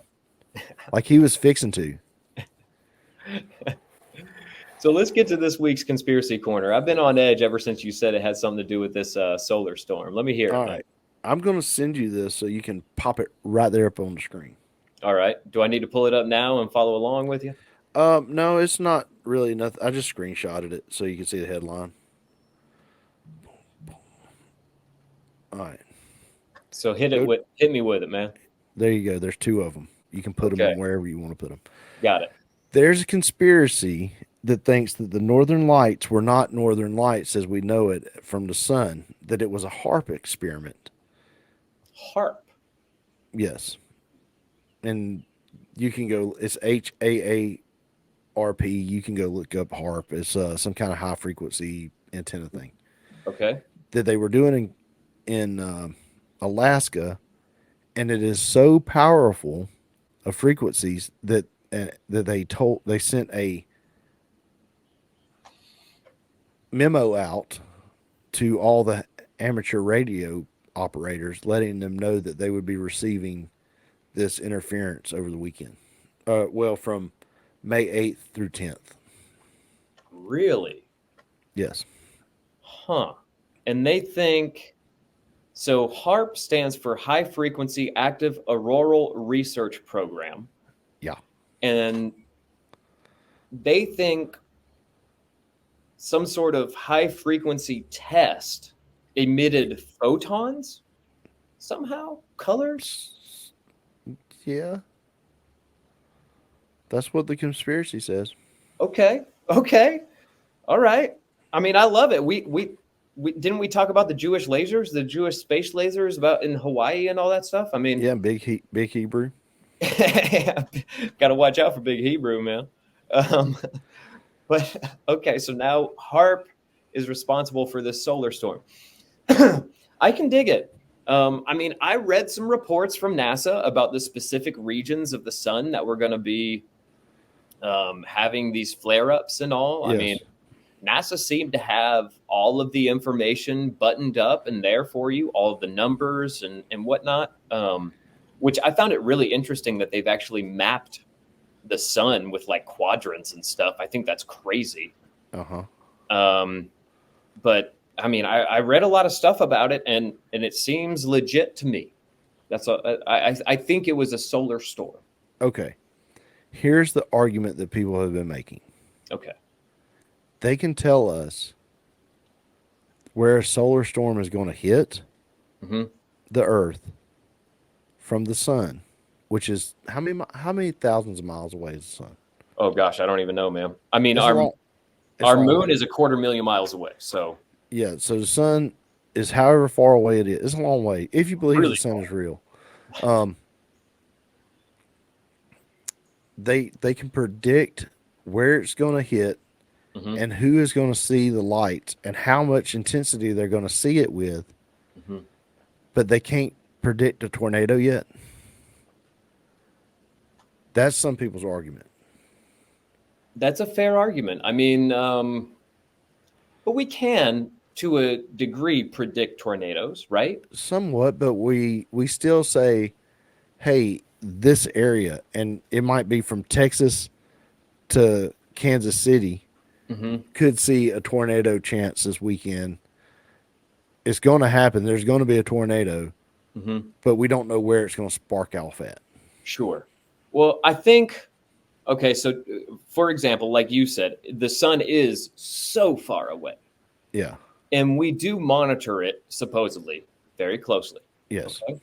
Like he was fixing to. So let's get to this week's Conspiracy Corner. I've been on edge ever since you said it had something to do with this solar storm. Let me hear it. All right. I'm going to send you this so you can pop it right there up on the screen. All right. Do I need to pull it up now and follow along with you? No, it's not really nothing. I just screenshotted it so you can see the headline. All right. So hit me with it, man. There you go. There's 2 of them. You can put them Okay. in wherever you want to put them. Got it. There's a conspiracy that thinks that the northern lights were not northern lights as we know it from the sun, that it was a HARP experiment. HARP. Yes. And you can go, it's HAARP. You can go look up HARP. It's some kind of high frequency antenna thing Okay. that they were doing in Alaska. And it is so powerful of frequencies that they sent a memo out to all the amateur radio operators, letting them know that they would be receiving this interference over the weekend. From May 8th through 10th. Really? Yes. Huh. And they think so. HARP stands for High Frequency Active Auroral Research Program. Yeah. And they think some sort of high frequency test emitted photons somehow, colors. Yeah. That's what the conspiracy says. Okay. All right. I mean, I love it. We didn't we talk about the Jewish lasers, the Jewish space lasers about in Hawaii and all that stuff? I mean, yeah, big Hebrew. Got to watch out for Big Hebrew, man. But okay, so now HARP is responsible for this solar storm. I can dig it. I mean, I read some reports from NASA about the specific regions of the sun that were going to be having these flare-ups and all. Yes. I mean, NASA seemed to have all of the information buttoned up and there for you, all of the numbers and whatnot, which I found it really interesting that they've actually mapped the sun with like quadrants and stuff. I think that's crazy. But I mean, I read a lot of stuff about it and it seems legit to me. I think it was a solar storm. Okay. Here's the argument that people have been making. Okay. They can tell us where a solar storm is going to hit the Earth from the sun, which is how many thousands of miles away is the sun? Oh gosh, I don't even know, man. I mean, our moon is 250,000 miles away. So yeah, so the sun is however far away it is. It's a long way if you believe really the sun is real. They can predict where it's going to hit and who is going to see the lights and how much intensity they're going to see it with, but they can't predict a tornado yet. That's some people's argument. That's a fair argument. I mean, but we can, to a degree, predict tornadoes, right? Somewhat, but we still say, hey, this area, and it might be from Texas to Kansas City, could see a tornado chance this weekend. It's going to happen. There's going to be a tornado, but we don't know where it's going to spark off at. Sure. Well, I think, okay, so for example, like you said, the sun is so far away. Yeah. And we do monitor it, supposedly, very closely. Yes. Okay?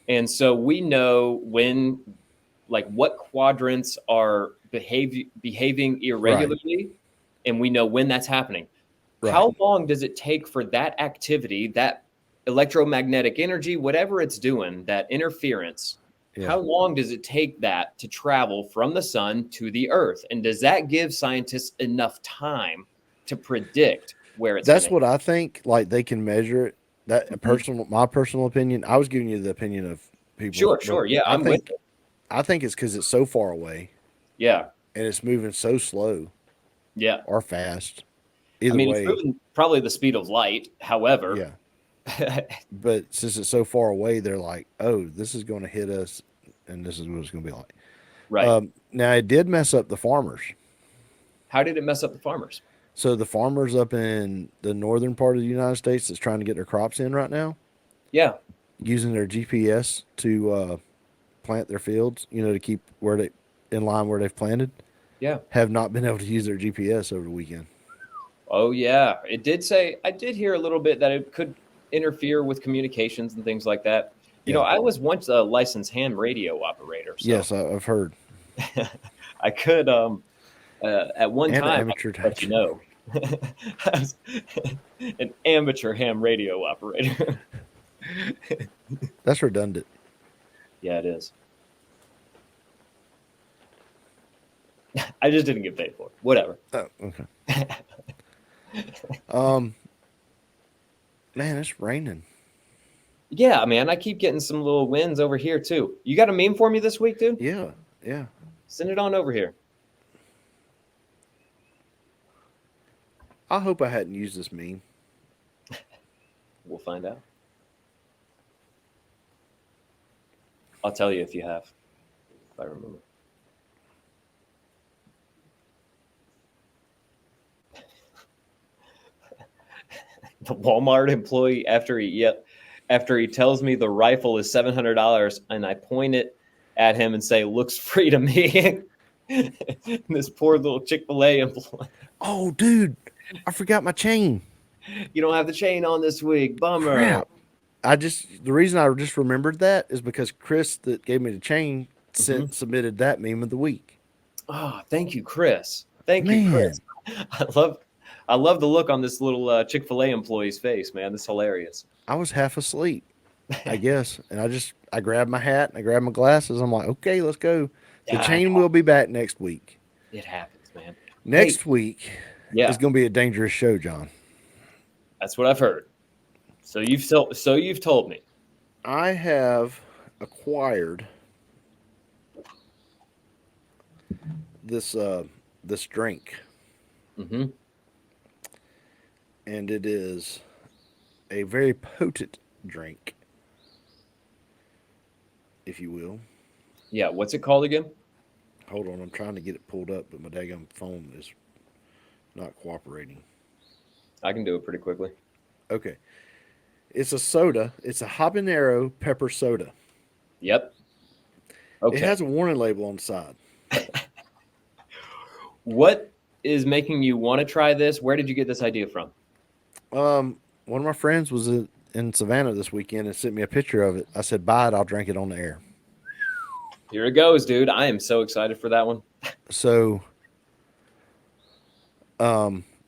And so we know when, like, what quadrants are behaving irregularly, and we know when that's happening. Right. How long does it take for that activity, that electromagnetic energy, whatever it's doing, that interference, how long does it take that to travel from the sun to the Earth? And does that give scientists enough time to predict where it's That's what I think. Like, they can measure it. That my personal opinion. I was giving you the opinion of people. Sure. Yeah, I'm with it. I think it's because it's so far away. Yeah. And it's moving so slow. Yeah. Or fast. Either way. It's moving probably the speed of light. However. Yeah. But since it's so far away, they're like, oh, this is going to hit us, and this is what it's going to be like. Right. Now, it did mess up the farmers. How did it mess up the farmers? So the farmers up in the northern part of the United States that's trying to get their crops in right now. Yeah. using their GPS to plant their fields, to keep where they in line where they've planted, Yeah. have not been able to use their GPS over the weekend. Oh yeah, it did say. I did hear a little bit that it could interfere with communications and things like that. Yeah. I was once a licensed ham radio operator, so Yes, I've heard. I could at one And time I amateur could let you touch. know. I was an amateur ham radio operator. That's redundant. Yeah, it is. I just didn't get paid for it. Whatever. Oh, okay. Man, it's raining. Yeah, man, I keep getting some little wins over here too. You got a meme for me this week, dude? Yeah. Send it on over here. I hope I hadn't used this meme. We'll find out. I'll tell you if you have, if I remember. The Walmart employee after he tells me the rifle is $700 and I point it at him and say looks free to me. This poor little Chick-fil-A employee. Oh, dude, I forgot my chain. You don't have the chain on this week. Bummer. Crap. The reason I just remembered that is because Chris that gave me the chain submitted that meme of the week. Oh, thank you, Chris. Thank you, Chris. I love the look on this little Chick-fil-A employee's face, man. This is hilarious. I was half asleep, I guess, and I grabbed my hat and I grabbed my glasses. I'm like, okay, let's go. The chain will be back next week. It happens, man. Next week is going to be a dangerous show, John. That's what I've heard. So you've told me. I have acquired this drink. Mm-hmm. And it is a very potent drink, if you will. Yeah, what's it called again? Hold on, I'm trying to get it pulled up, but my daggum phone is not cooperating. I can do it pretty quickly. Okay. It's a soda. It's a habanero pepper soda. Yep. Okay. It has a warning label on the side. What is making you want to try this? Where did you get this idea from? One of my friends was in Savannah this weekend and sent me a picture of it. I said, buy it. I'll drink it on the air. Here it goes, dude. I am so excited for that one. So,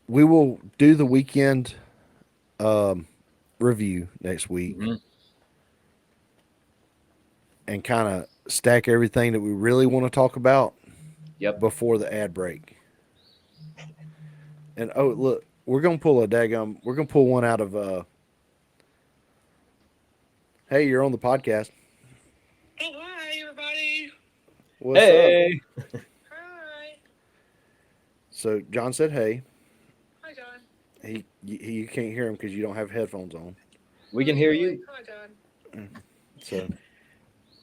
we will do the weekend review next week and kind of stack everything that we really want to talk about before the ad break. And oh, look, we're going to pull one out of, hey, you're on the podcast. Oh, hi, everybody. What's up? Hi. So John said, hey. Hi, John. You can't hear him because you don't have headphones on. We can hear you. Hi, John. So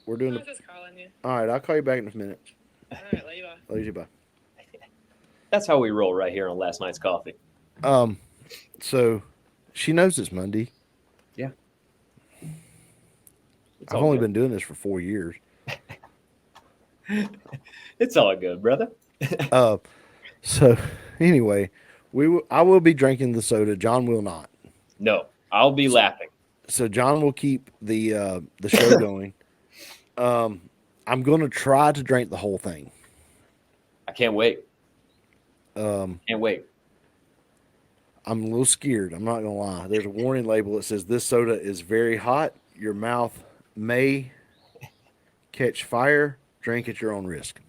we're doing I was just calling you. All right, I'll call you back in a minute. All right, love you. Bye. Love you, bye. That's how we roll right here on Last Night's Coffee. So she knows it's Monday. Yeah. I've only been doing this for 4 years. It's all good, brother. So anyway, I will be drinking the soda. John will not. No, I'll be laughing. So John will keep the show going. I'm going to try to drink the whole thing. I can't wait. Can't wait. I'm a little scared. I'm not going to lie. There's a warning label that says this soda is very hot. Your mouth may catch fire. Drink at your own risk.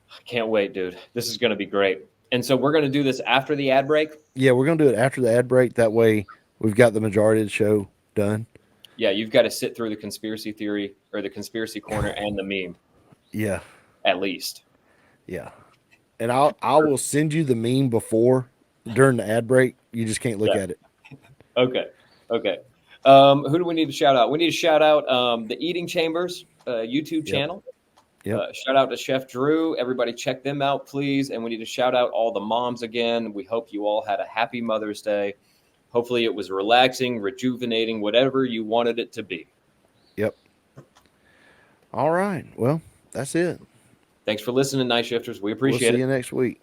I can't wait, dude. This is going to be great. And so we're going to do this after the ad break? Yeah, we're going to do it after the ad break. That way we've got the majority of the show done. Yeah, you've got to sit through the conspiracy theory or the conspiracy corner and the meme. Yeah. At least. Yeah. And I will send you the meme during the ad break. You just can't look at it. Okay. Who do we need to shout out? We need to shout out the Eating Chambers YouTube channel. Yep. Shout out to Chef Drew. Everybody check them out, please. And we need to shout out all the moms again. We hope you all had a happy Mother's Day. Hopefully it was relaxing, rejuvenating, whatever you wanted it to be. All right. Well, that's it. Thanks for listening, Night Shifters. We We'll appreciate see it. you next week.